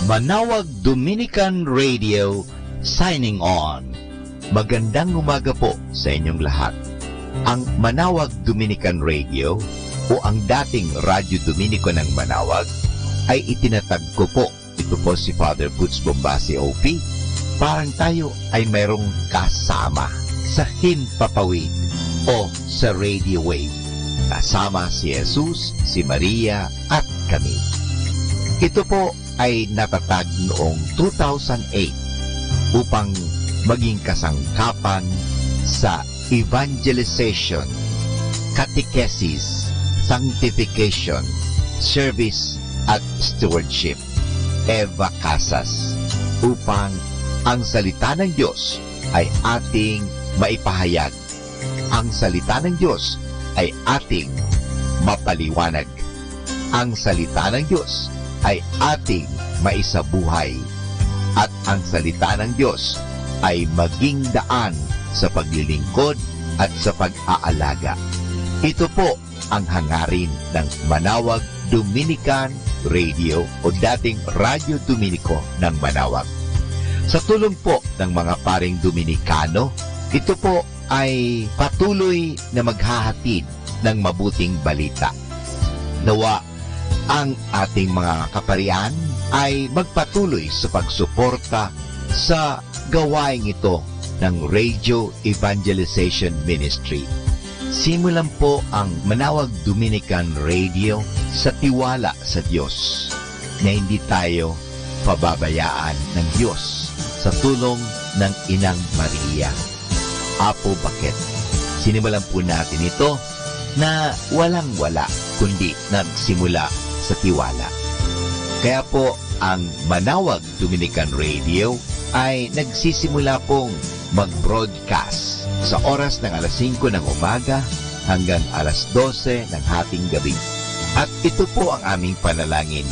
Manawag Dominican Radio signing on. Magandang umaga po sa inyong lahat. Ang Manawag Dominican Radio o ang dating Radyo Dominico ng Manawag ay itinatag ko po. Ito po si Father Butch Bombasi OP. Parang tayo ay mayroong kasama sa himpapawid o sa radio wave. Kasama si Jesus, si Maria at kami. Ito po ay natatag noong 2008 upang maging kasangkapan sa evangelization, catechesis, sanctification, service at stewardship, Eva Casas, upang ang salita ng Diyos ay ating maipahayag. Ang salita ng Diyos ay ating mapaliwanag. Ang salita ng Diyos ay ating maisabuhay. At ang salita ng Diyos ay maging daan sa paglilingkod at sa pag-aalaga. Ito po ang hangarin ng Manawag Dominican Radio o dating Radyo Dominico ng Manawag. Sa tulong po ng mga paring Dominikano, ito po ay patuloy na maghahatid ng mabuting balita. Nawa ang ating mga kaparian ay magpatuloy sa pagsuporta sa gawain ito ng Radio Evangelization Ministry. Simulan po ang Manawag Dominican Radio sa tiwala sa Diyos na hindi tayo pababayaan ng Diyos sa tulong ng Inang Maria. Apo bakit? Sinimulan po natin ito na walang-wala kundi nagsimula sa tiwala. Kaya po ang Manawag Dominican Radio ay nagsisimula pong mag-broadcast sa oras ng alas 5 ng umaga hanggang alas 12 ng hating gabi. At ito po ang aming panalangin.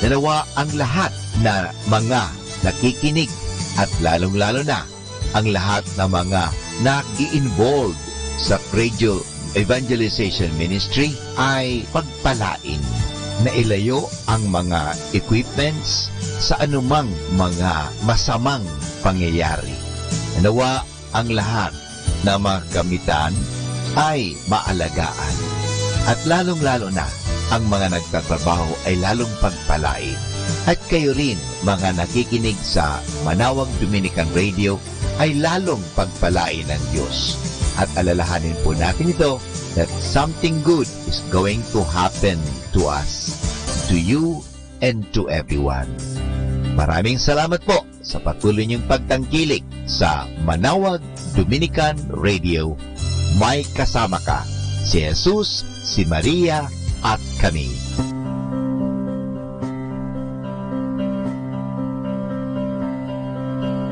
Nawa ang lahat na mga nakikinig at lalong-lalo na ang lahat na mga nag-i-involved sa Radio Evangelization Ministry ay pagpalain na ilayo ang mga equipments sa anumang mga masamang pangyayari. Nawa ang lahat na mga gamitan ay maalagaan. At lalong-lalo na ang mga nagtatrabaho ay lalong pagpalain. At kayo rin, mga nakikinig sa Manawag Dominican Radio, ay lalong pagpalain ng Diyos. At alalahanin po natin ito that something good is going to happen to us, to you, and to everyone. Maraming salamat po sa patuloy niyong pagtangkilik sa Manawag Dominican Radio. May kasama ka, si Jesus, si Maria, at kami.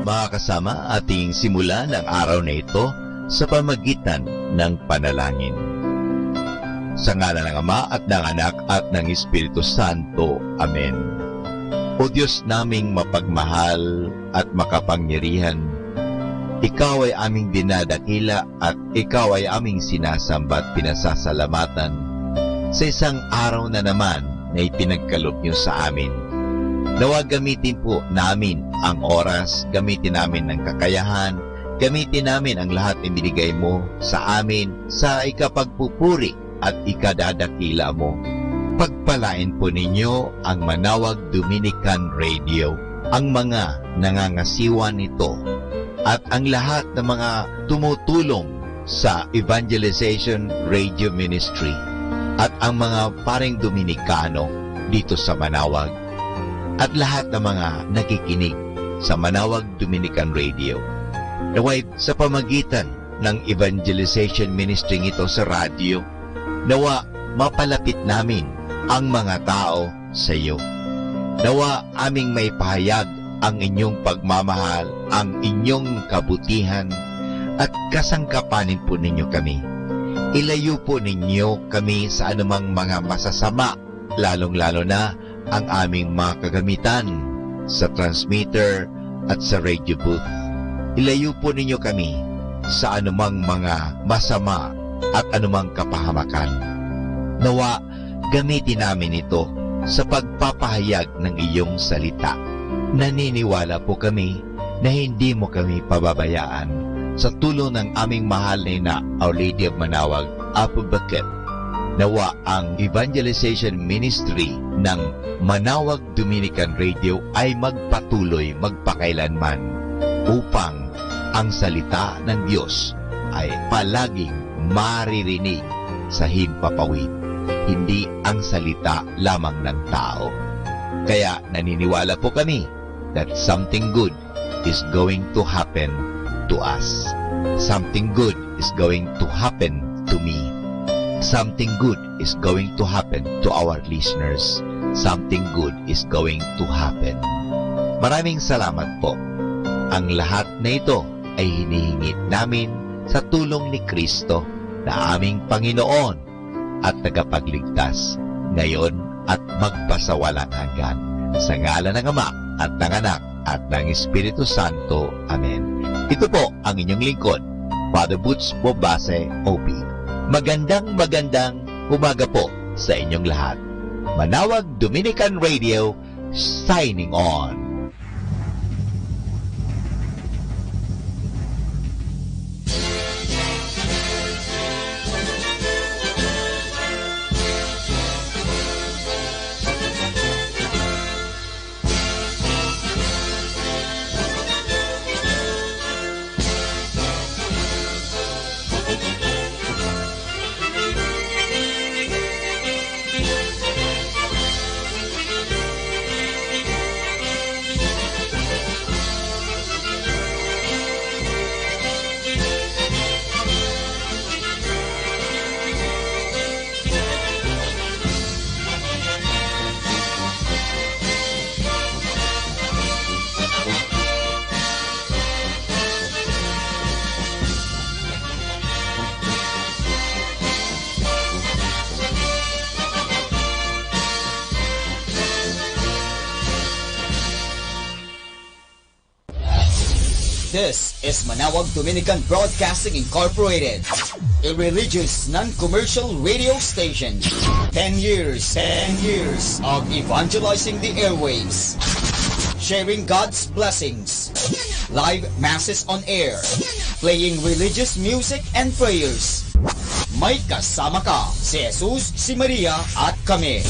Mga kasama, ating simulan ang araw na ito sa pamagitan ng panalangin. Sa ngalan ng Ama at ng Anak at ng Espiritu Santo. Amen. O Diyos naming mapagmahal at makapangyarihan, Ikaw ay aming dinadakila at Ikaw ay aming sinasamba at pinasasalamatan sa isang araw na naman na ipinagkaloob niyo sa amin. Nawa gamitin po namin ang oras, gamitin namin ang kakayahan, gamitin namin ang lahat na binigay mo sa amin sa ikapagpupuri at ikadadakila mo. Pagpalain po ninyo ang Manawag Dominican Radio, ang mga nangangasiwa nito, at ang lahat ng mga tumutulong sa Evangelization Radio Ministry, at ang mga paring Dominikano dito sa Manawag, at lahat ng mga nakikinig sa Manawag Dominican Radio. Naway sa pamagitan ng evangelization ministry ito sa radyo, nawa mapalapit namin ang mga tao sa iyo. Nawa aming may pahayag ang inyong pagmamahal, ang inyong kabutihan, at kasangkapanin po ninyo kami. Ilayo po ninyo kami sa anumang mga masasama, lalong-lalo na ang aming mga kagamitan sa transmitter at sa radio booth. Ilayo po ninyo kami sa anumang mga masama at anumang kapahamakan. Nawa, gamitin namin ito sa pagpapahayag ng iyong salita. Naniniwala po kami na hindi mo kami pababayaan sa tulong ng aming mahal na ina, Our Lady of Manawag, Apo Bakit. Nawa ang evangelization ministry ng Manawag Dominican Radio ay magpatuloy magpakailanman upang ang salita ng Diyos ay palaging maririnig sa himpapawid, hindi ang salita lamang ng tao. Kaya naniniwala po kami that something good is going to happen to us. Something good is going to happen to me. Something good is going to happen to our listeners. Something good is going to happen. Maraming salamat po. Ang lahat na ito ay hinihingi namin sa tulong ni Kristo na aming Panginoon at tagapagligtas ngayon at magpasawalang hanggan. Sa ngalan ng Ama at ng Anak at ng Espiritu Santo. Amen. Ito po ang inyong lingkod, Father Butch Bobase, OB. Magandang umaga po sa inyong lahat. Manawag Dominican Radio, signing on. This is Manawag Dominican Broadcasting Incorporated, a religious, non-commercial radio station. 10 years of evangelizing the airwaves, sharing God's blessings, live masses on air, playing religious music and prayers. May kasama ka, si Jesus, si Maria at kami.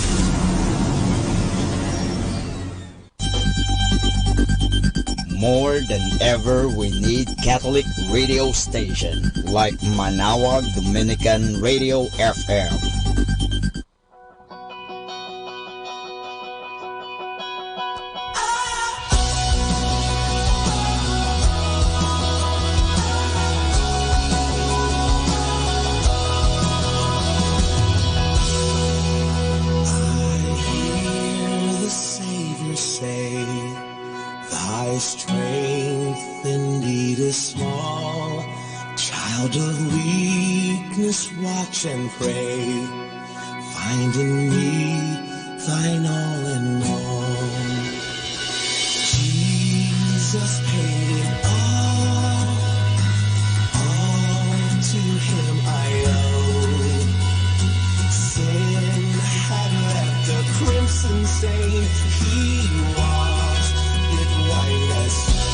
More than ever, we need Catholic radio station like Manawag Dominican Radio FM. Strength indeed is small. Child of weakness, watch and pray. Find in me thine all in all. Jesus paid it all to him I owe. Sin had left a crimson stain. He washed it white as snow.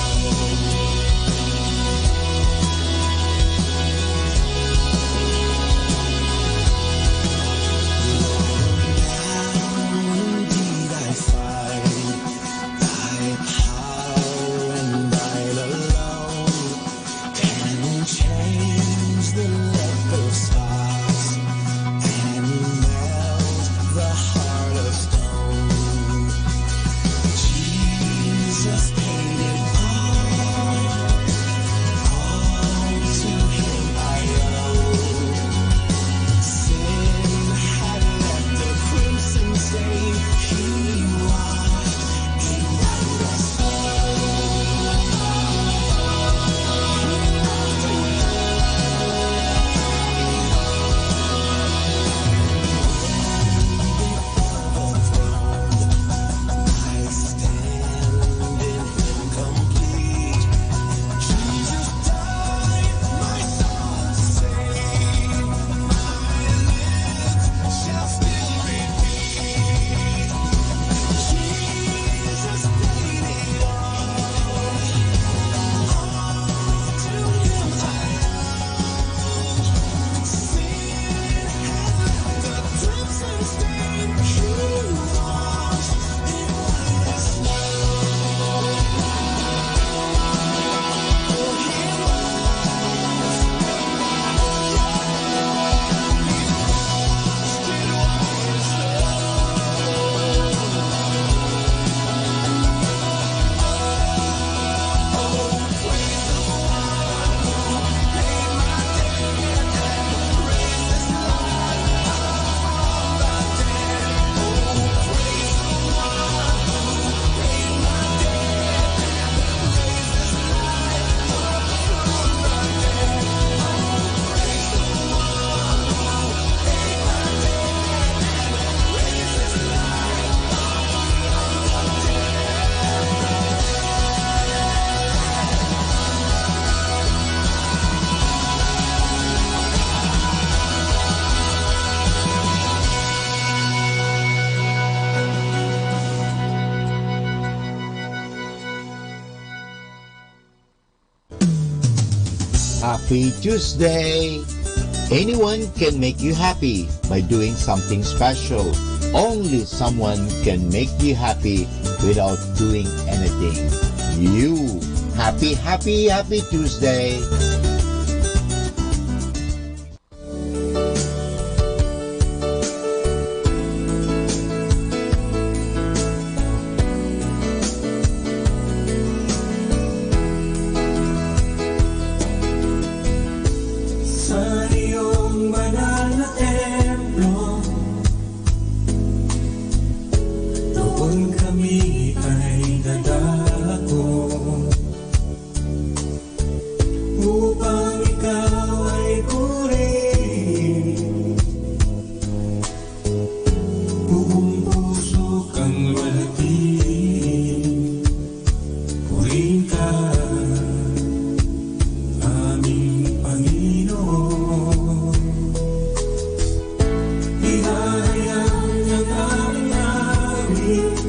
Happy Tuesday! Anyone can make you happy by doing something special. Only someone can make you happy without doing anything. You! Happy Tuesday! Sa iyong banal na templo, doon kami ay dadako upang ikaw ay purihin. Buong puso kang walhatiin, purihin ka, aming Panginoon. Ihahayag ng aming awit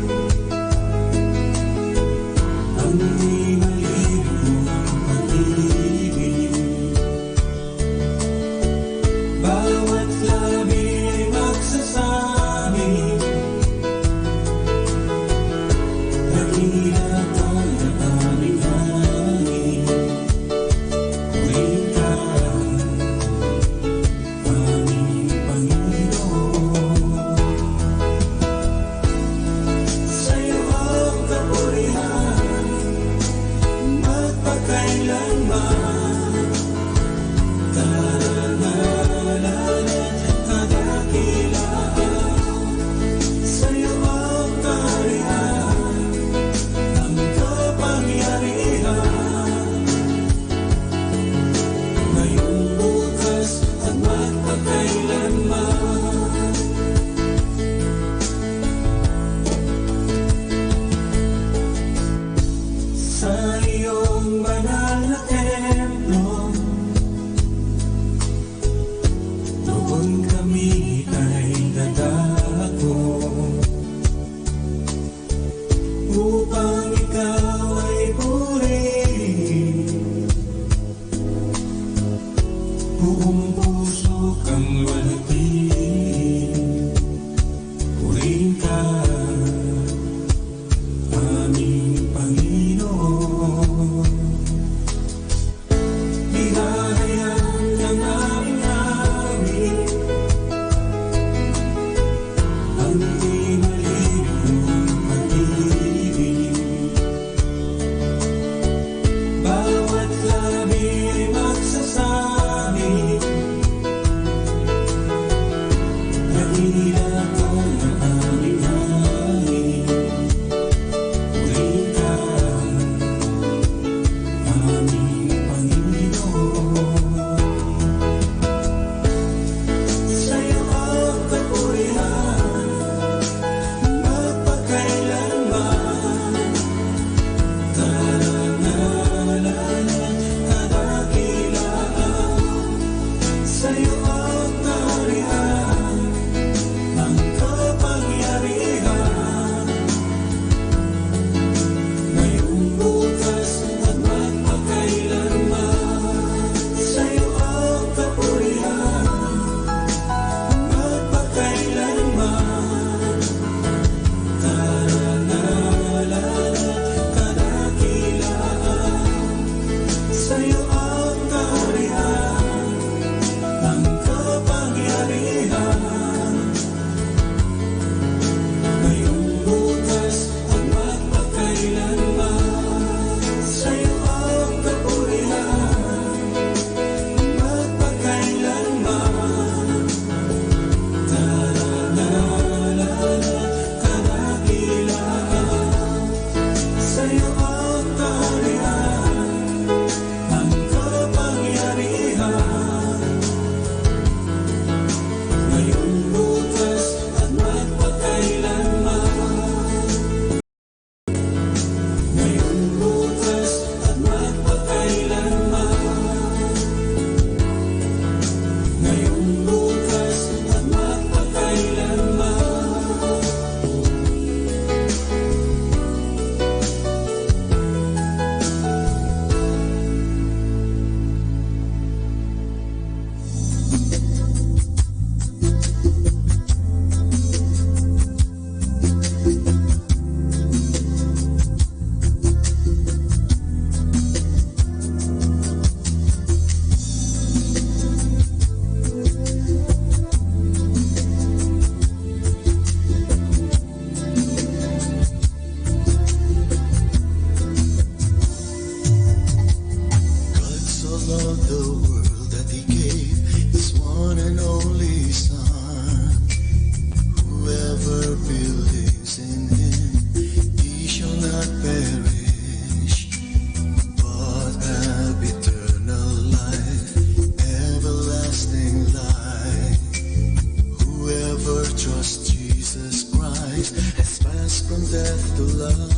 has passed from death to life.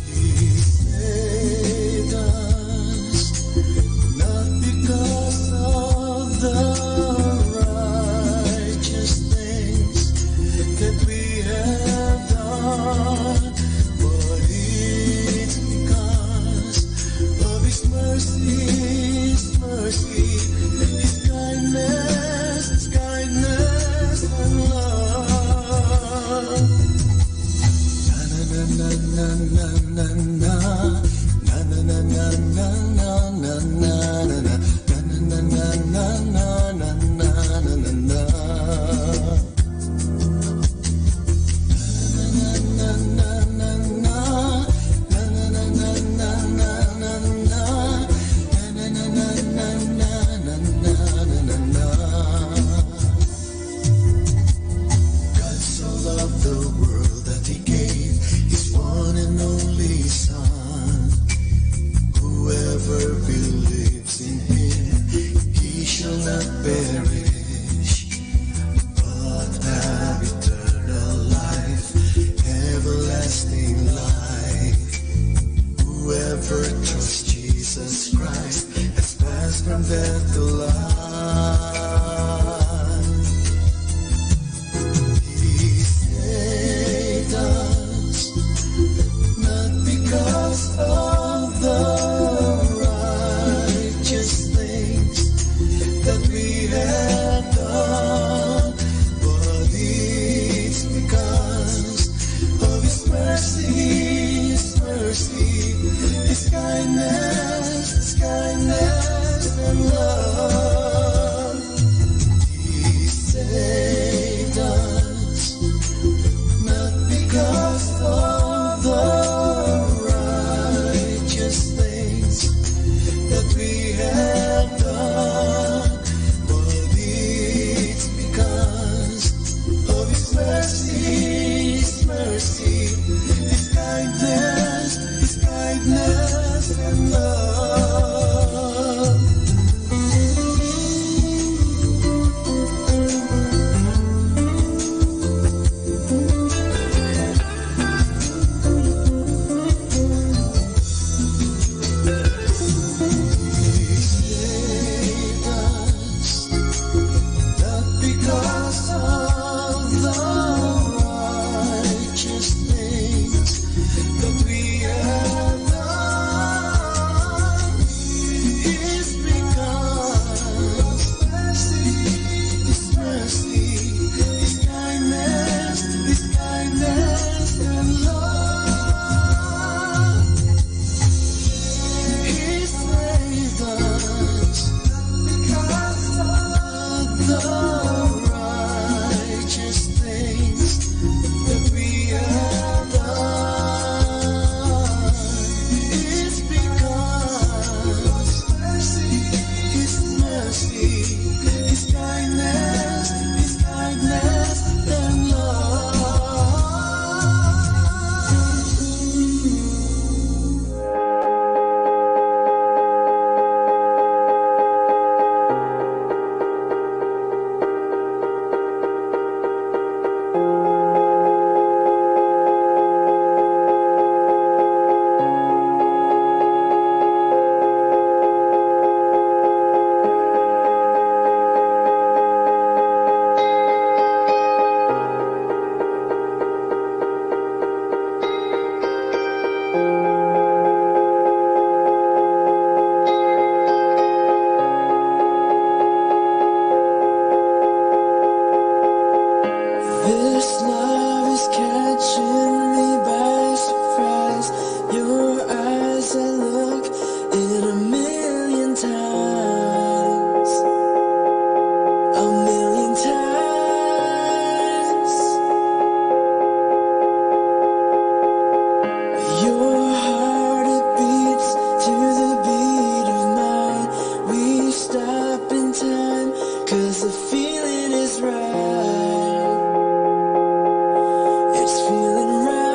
He saved us, not because of the righteous things that we have done, but it's because of His mercy, His mercy, His kindness, His kindness and love. Na na na na na na na na na na na na na na na. God so loved the world that He gave His one and only Son. Whoever believes in Him, he shall not perish, but have eternal life, everlasting life. Whoever trusts Jesus Christ has passed from death to life. He saved us, not because of the righteous things that we have done, but it's because of His mercy, His mercy, His kindness and love. He saved us, not because of the righteous things that we have done, but it's because of His mercy, His mercy, His kindness and love. He saved us, not because of the righteous things that we have done. It's because His mercy, His kindness and love. He saved us, because of the righteous things that we have done. It's because His mercy, His kindness and love. This love is catching me by surprise. Your eyes I look in a million times. A million times. Your heart it beats to the beat of mine. We stop in time 'cause the feeling is right. It's feeling right.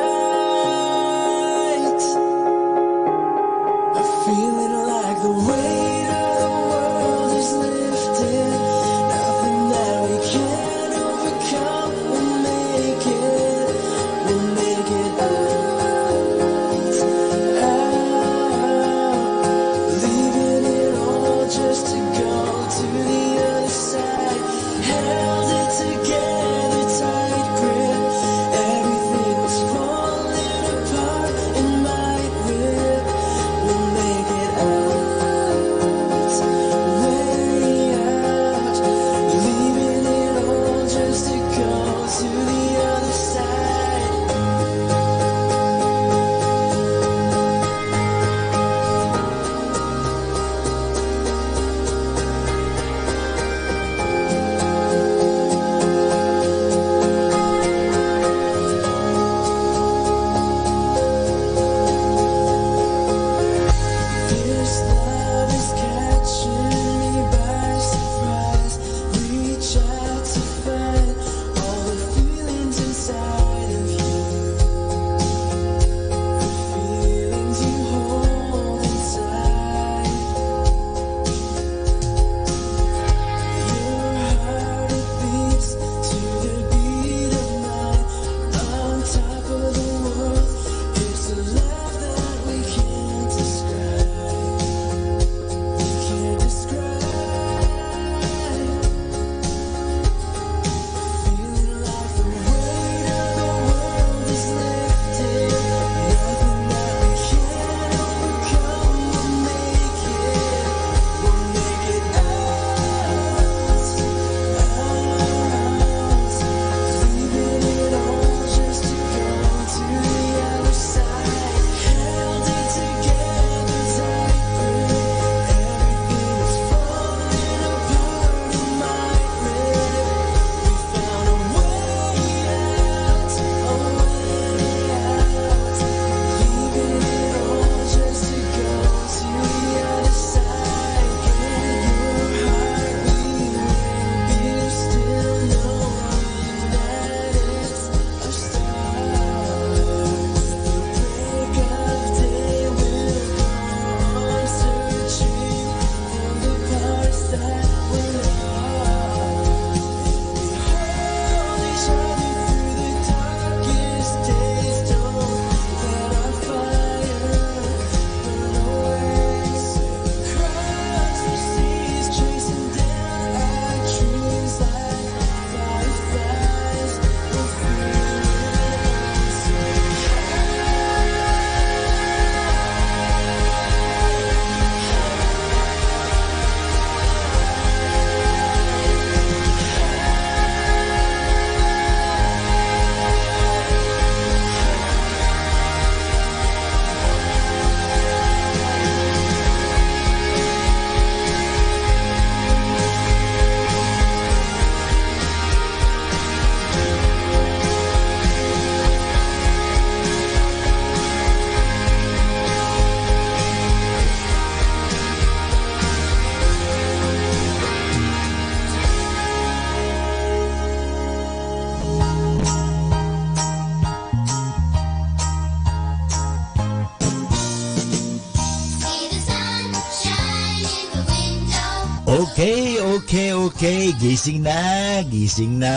Okay, gising na, gising na.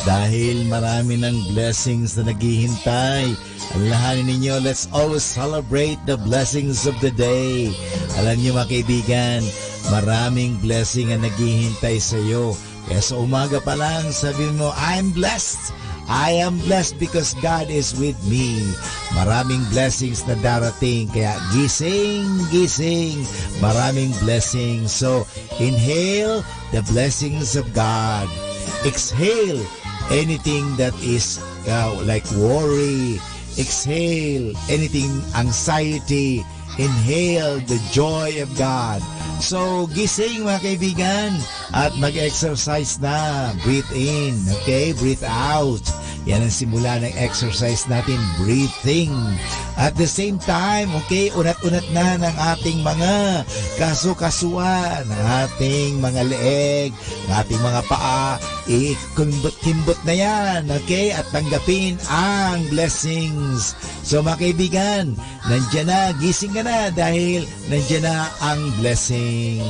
Dahil marami ng blessings na naghihintay. Alalahanin ninyo, let's always celebrate the blessings of the day. Alam niyo mga kaibigan, maraming blessing ang naghihintay sa iyo. Kaya sa umaga pa lang, sabihin mo, I'm blessed. I am blessed because God is with me. Maraming blessings na darating. Kaya gising, gising. Maraming blessings. So, inhale the blessings of God. Exhale anything that is like worry. Exhale anything anxiety. Inhale the joy of God. So, gising mga kaibigan at mag-exercise na. Breathe in, okay? Breathe out. Yan ang simula ng exercise natin, breathing. At the same time, okay, unat-unat na ng ating mga kasu-kasuan, ng ating mga leeg, ng ating mga paa, kimbot-kimbot na yan, okay? At tanggapin ang blessings. So mga kaibigan, nandiyan na, gising ka na dahil nandiyan na ang blessing.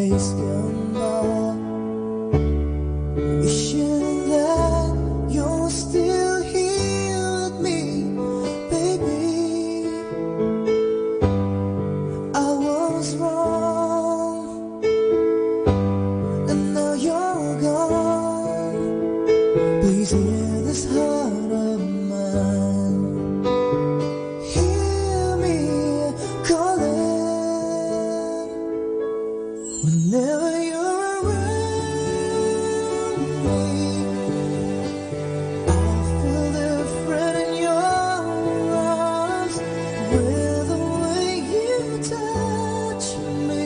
days gone by, wishing that you're still here with me, baby. I was wrong, and now you're gone. Please hear this heart of mine. Hear me calling whenever you're around me. I feel different in your arms, with the way you touch me.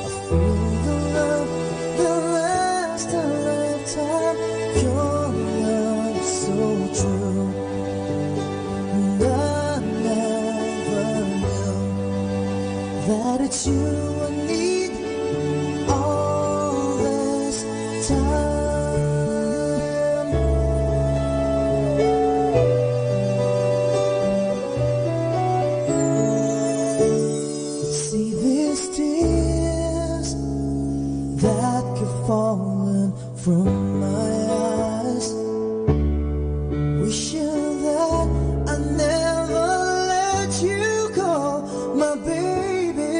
I feel the love that lasts a lifetime. Your love so true, and I never knew that it's you I need all this time. See these tears that keep falling from my eyes, wishing that I never let you go, my baby.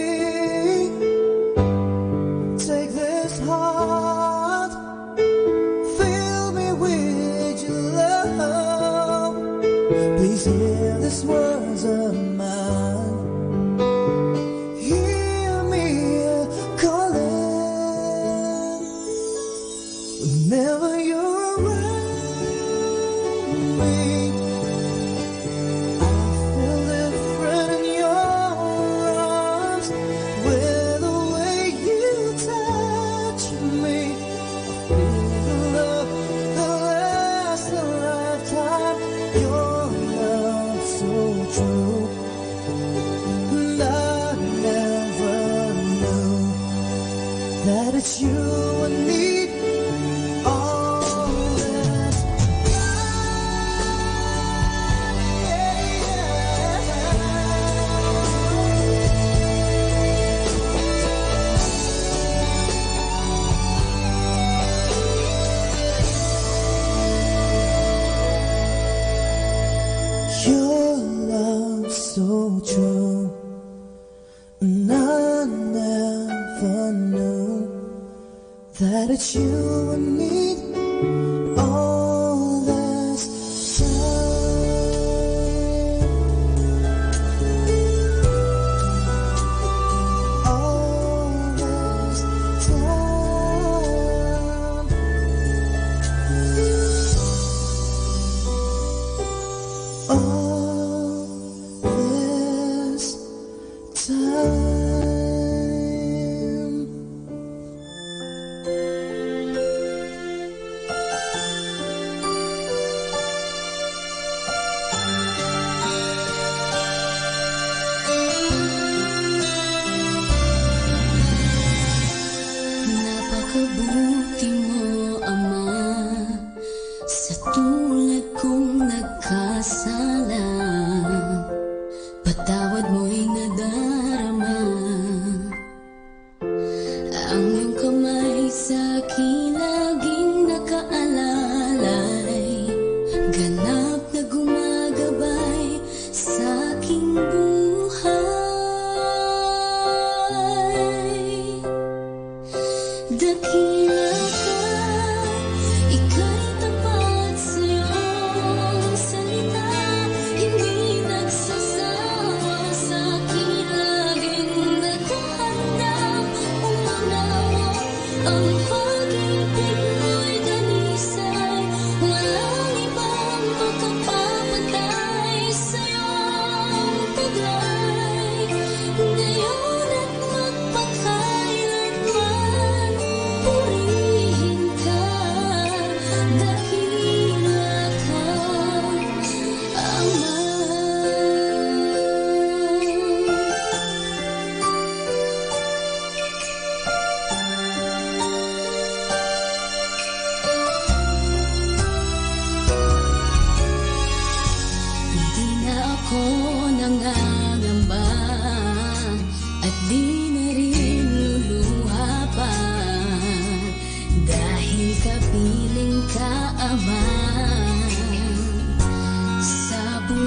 Take this heart, fill me with your love. Please hear these words of mine. Hear me calling whenever you're around me. I feel different in your arms, with the way you touch me. I feel the love that lasts a lifetime. Your love so true, and I never knew that it's you I need all this time. Your love so true, and I never knew that it's you I need all this time. All this time. All this time. Napakabuti mo, Ama, sa tulad kong nagkasala. Patawad mo'y nadarama, ang iyong kamay sa akin laging nakaalalay. Ganap na gumagabay sa aking buhay. Dakila ka, ika'y tapat sa iyong salita. Hindi nagsasawa sa akin, laging naghahandang umunawa. Ang pag-ibig mo'y danisay, walang ibang makapapatay sa iyong taglay. Ngayon at magpakailanman, purihin ka, dakila ka, Ama.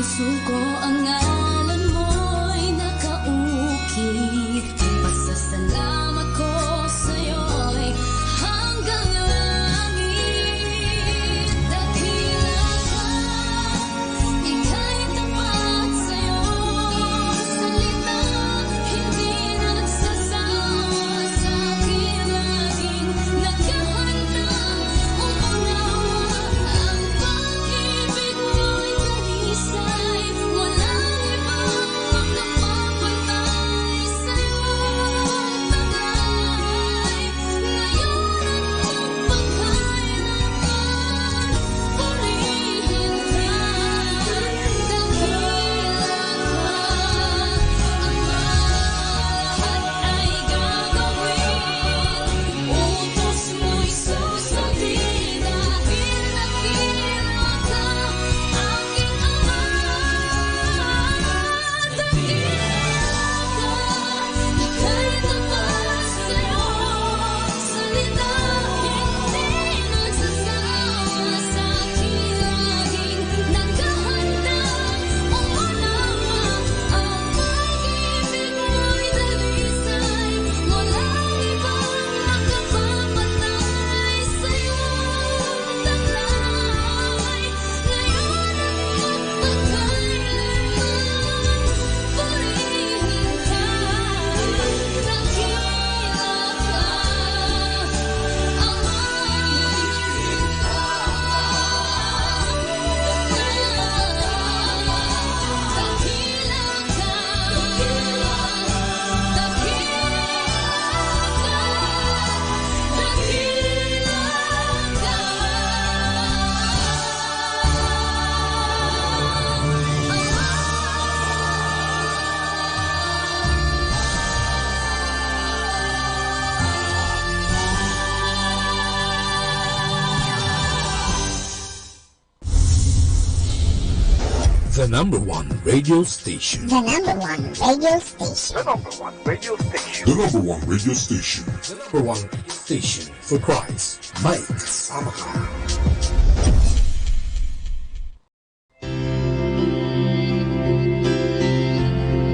puso ko ang ngalan mo'y nakaukit. Pasasalamat ko sa'yo'y hanggang langit. Dakila ka, ika'y tapat sa'yo. Salita, hindi na nagsasawa sa akin. Laging naghahandang umunawa. Ang pag-ibig mo'y tanisay. Walang ibang makapagpantay sa'yo. Tagay, ngayon at magpagkailanman. Purihin ka, dakila ka. Ang lahat ay gagawin. Utos mo'y susundin. Dahil dakila ka, aking ama. Dakila ka, ika'y tapat sa'yo. Salita, hindi nagsasawa sa akin. Laging naghahandang umunawa. Ang pag-ibig mo'y dalisay. Walang ibang makapapatay sa'yo. Taglay, ngayon at magpagkailanman. Purihin ka, dakila ka, Ama. The number one radio station. The number one radio station. The number one radio station. The number one radio station. The number one radio station for Christ. Mike Samaka.